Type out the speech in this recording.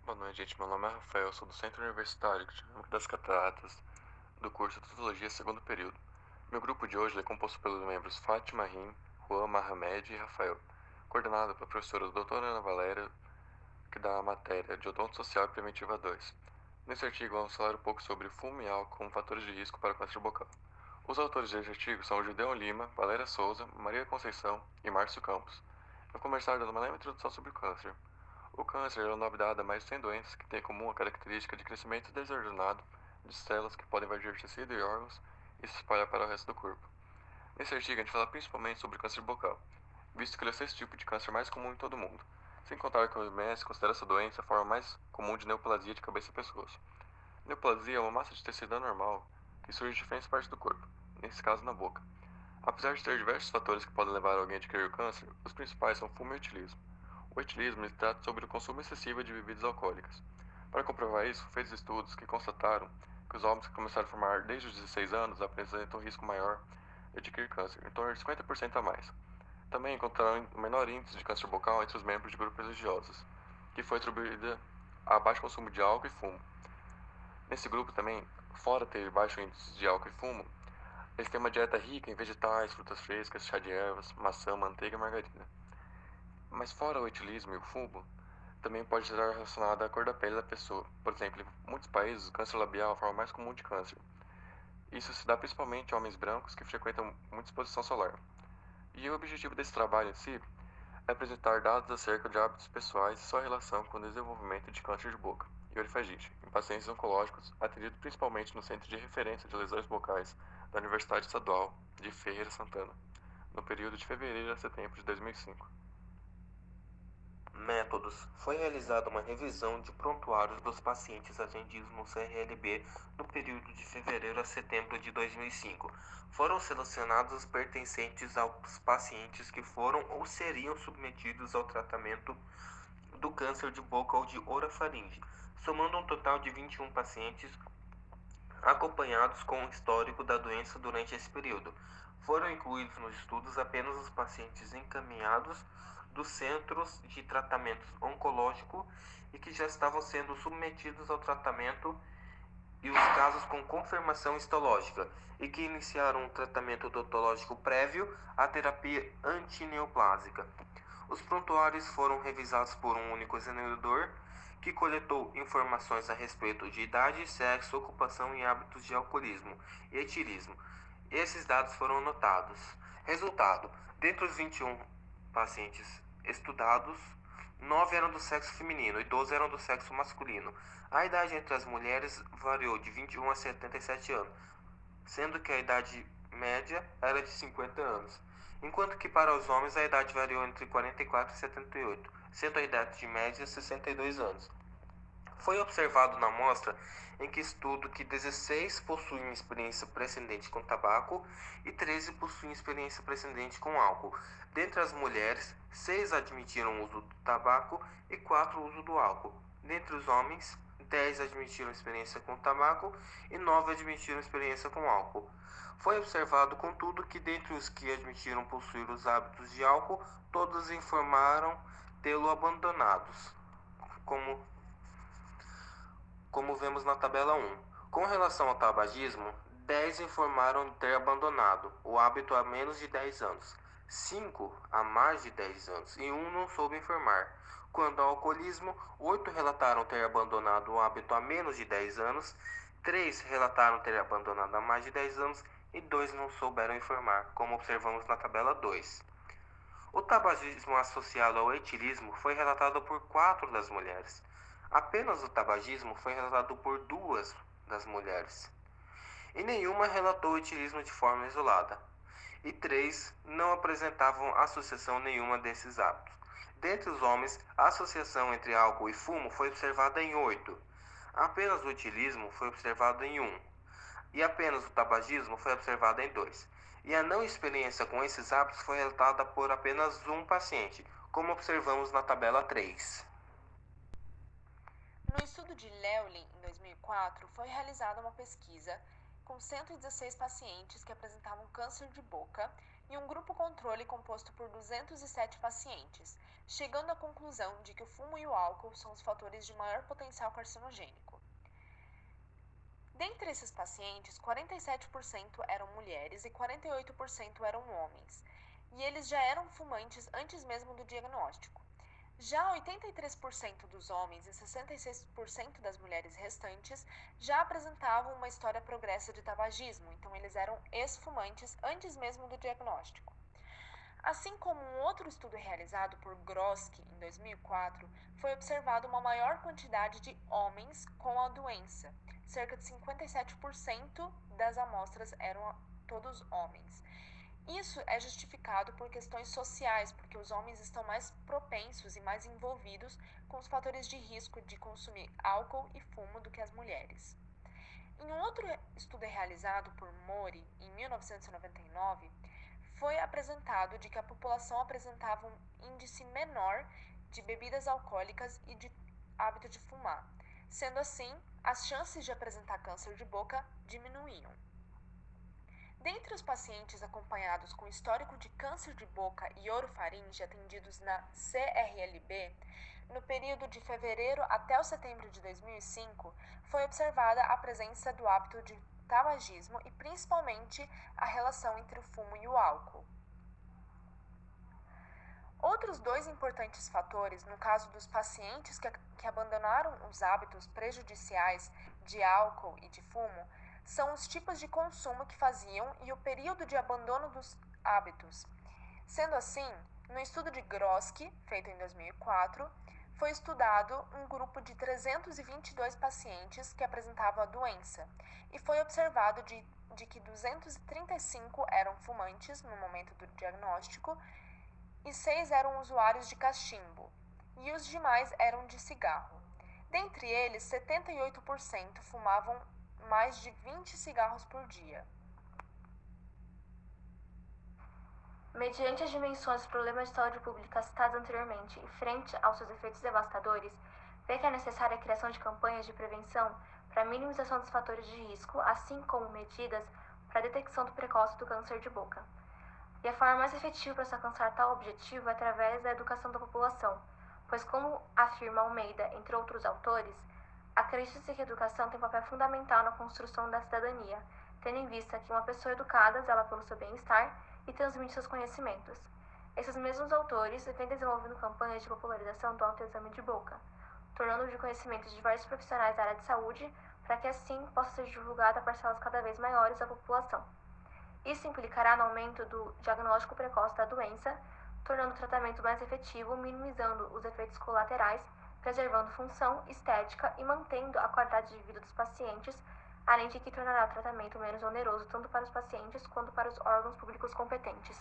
Boa noite, gente. Meu nome é Rafael, sou do Centro Universitário das Cataratas, do curso de Tutoriologia segundo período. Meu grupo de hoje é composto pelos membros Fátima Rim, Juan Mahamed e Rafael, coordenado pela professora doutora Ana Valéria, que dá a matéria de Odonto Social e Preventiva 2. Nesse artigo, vamos falar um pouco sobre fumo e álcool como fatores de risco para o câncer bucal. Os autores deste artigo são Gideon Lima, Valéria Souza, Maria Conceição e Márcio Campos. Eu vou começar dando uma leve introdução sobre o câncer. O câncer é uma novidade mais 100 doenças que tem em comum a característica de crescimento desordenado de células que podem invadir tecido e órgãos e se espalhar para o resto do corpo. Nesse artigo, a gente fala principalmente sobre câncer bucal, visto que ele é o sexto tipo de câncer mais comum em todo o mundo, sem contar que o OMS considera essa doença a forma mais comum de neoplasia de cabeça e pescoço. Neoplasia é uma massa de tecido anormal que surge em diferentes partes do corpo, nesse caso na boca. Apesar de ter diversos fatores que podem levar alguém a adquirir o câncer, os principais são fumo e etilismo. O etilismo trata sobre o consumo excessivo de bebidas alcoólicas. Para comprovar isso, fez estudos que constataram que os homens que começaram a fumar desde os 16 anos apresentam um risco maior de adquirir câncer, em torno de 50% a mais. Também encontraram um menor índice de câncer bucal entre os membros de grupos religiosos, que foi atribuída a baixo consumo de álcool e fumo. Nesse grupo também, fora ter baixo índice de álcool e fumo, eles têm uma dieta rica em vegetais, frutas frescas, chá de ervas, maçã, manteiga e margarina. Mas fora o etilismo e o fumo, também pode estar relacionado à cor da pele da pessoa. Por exemplo, em muitos países, o câncer labial é a forma mais comum de câncer. Isso se dá principalmente a homens brancos que frequentam muita exposição solar. E o objetivo desse trabalho em si é apresentar dados acerca de hábitos pessoais e sua relação com o desenvolvimento de câncer de boca e orifagite em pacientes oncológicos atendidos principalmente no Centro de Referência de Lesões Bucais da Universidade Estadual de Feira Santana, no período de fevereiro a setembro de 2005. Métodos: foi realizada uma revisão de prontuários dos pacientes atendidos no CRLB no período de fevereiro a setembro de 2005. Foram selecionados os pertencentes aos pacientes que foram ou seriam submetidos ao tratamento do câncer de boca ou de orofaringe, somando um total de 21 pacientes acompanhados com o histórico da doença durante esse período. Foram incluídos nos estudos apenas os pacientes encaminhados dos centros de tratamento oncológico e que já estavam sendo submetidos ao tratamento e os casos com confirmação histológica e que iniciaram um tratamento odontológico prévio à terapia antineoplásica. Os prontuários foram revisados por um único examinador que coletou informações a respeito de idade, sexo, ocupação e hábitos de alcoolismo e etilismo. Esses dados foram anotados. Resultado: dentre os 21 pacientes estudados, 9 eram do sexo feminino e 12 eram do sexo masculino. A idade entre as mulheres variou de 21 a 77 anos, sendo que a idade média era de 50 anos, enquanto que para os homens a idade variou entre 44 e 78, sendo a idade média 62 anos. Foi observado na amostra em que estudo que 16 possuíam experiência precedente com tabaco e 13 possuíam experiência precedente com álcool. Dentre as mulheres, 6 admitiram o uso do tabaco e 4 o uso do álcool. Dentre os homens, 10 admitiram experiência com tabaco e 9 admitiram experiência com álcool. Foi observado, contudo, que dentre os que admitiram possuir os hábitos de álcool, todos informaram tê-lo abandonados, como vemos na tabela 1. Com relação ao tabagismo, 10 informaram ter abandonado o hábito há menos de 10 anos, 5 há mais de 10 anos e um não soube informar. Quanto ao alcoolismo, 8 relataram ter abandonado o hábito há menos de 10 anos, 3 relataram ter abandonado há mais de 10 anos e 2 não souberam informar, como observamos na tabela 2. O tabagismo associado ao etilismo foi relatado por 4 das mulheres. Apenas o tabagismo foi relatado por 2 das mulheres. E nenhuma relatou o etilismo de forma isolada. E 3 não apresentavam associação nenhuma desses hábitos. Dentre os homens, a associação entre álcool e fumo foi observada em 8. Apenas o etilismo foi observado em 1 e apenas o tabagismo foi observado em 2. E a não experiência com esses hábitos foi relatada por apenas um paciente, como observamos na tabela 3. No estudo de Llewellyn, em 2004, foi realizada uma pesquisa com 116 pacientes que apresentavam câncer de boca e um grupo controle composto por 207 pacientes, chegando à conclusão de que o fumo e o álcool são os fatores de maior potencial carcinogênico. Dentre esses pacientes, 47% eram mulheres e 48% eram homens, e eles já eram fumantes antes mesmo do diagnóstico. Já 83% dos homens e 66% das mulheres restantes já apresentavam uma história progressa de tabagismo, então eles eram ex-fumantes antes mesmo do diagnóstico. Assim como um outro estudo realizado por Groski em 2004, foi observada uma maior quantidade de homens com a doença. Cerca de 57% das amostras eram todos homens. Isso é justificado por questões sociais, porque os homens estão mais propensos e mais envolvidos com os fatores de risco de consumir álcool e fumo do que as mulheres. Em um outro estudo realizado por Mori em 1999, foi apresentado de que a população apresentava um índice menor de bebidas alcoólicas e de hábito de fumar. Sendo assim, as chances de apresentar câncer de boca diminuíam. Dentre os pacientes acompanhados com histórico de câncer de boca e orofaringe atendidos na CRLB, no período de fevereiro até o setembro de 2005, foi observada a presença do hábito de tabagismo e principalmente a relação entre o fumo e o álcool. Outros dois importantes fatores, no caso dos pacientes que abandonaram os hábitos prejudiciais de álcool e de fumo, são os tipos de consumo que faziam e o período de abandono dos hábitos. Sendo assim, no estudo de Groski, feito em 2004, foi estudado um grupo de 322 pacientes que apresentavam a doença e foi observado de que 235 eram fumantes no momento do diagnóstico e 6 eram usuários de cachimbo, e os demais eram de cigarro. Dentre eles, 78% fumavam mais de 20 cigarros por dia. Mediante as dimensões dos problemas de saúde pública citados anteriormente e frente aos seus efeitos devastadores, vê que é necessária a criação de campanhas de prevenção para a minimização dos fatores de risco, assim como medidas para a detecção do precoce do câncer de boca. E a forma mais efetiva para se alcançar tal objetivo é através da educação da população, pois, como afirma Almeida, entre outros autores, acredita-se que a educação tem um papel fundamental na construção da cidadania, tendo em vista que uma pessoa educada zela pelo seu bem-estar e transmite seus conhecimentos. Esses mesmos autores vêm desenvolvendo campanhas de popularização do autoexame de boca, tornando-o de conhecimento de diversos profissionais da área de saúde, para que assim possa ser divulgado a parcelas cada vez maiores da população. Isso implicará no aumento do diagnóstico precoce da doença, tornando o tratamento mais efetivo, minimizando os efeitos colaterais, preservando função, estética e mantendo a qualidade de vida dos pacientes, além de que tornará o tratamento menos oneroso tanto para os pacientes quanto para os órgãos públicos competentes.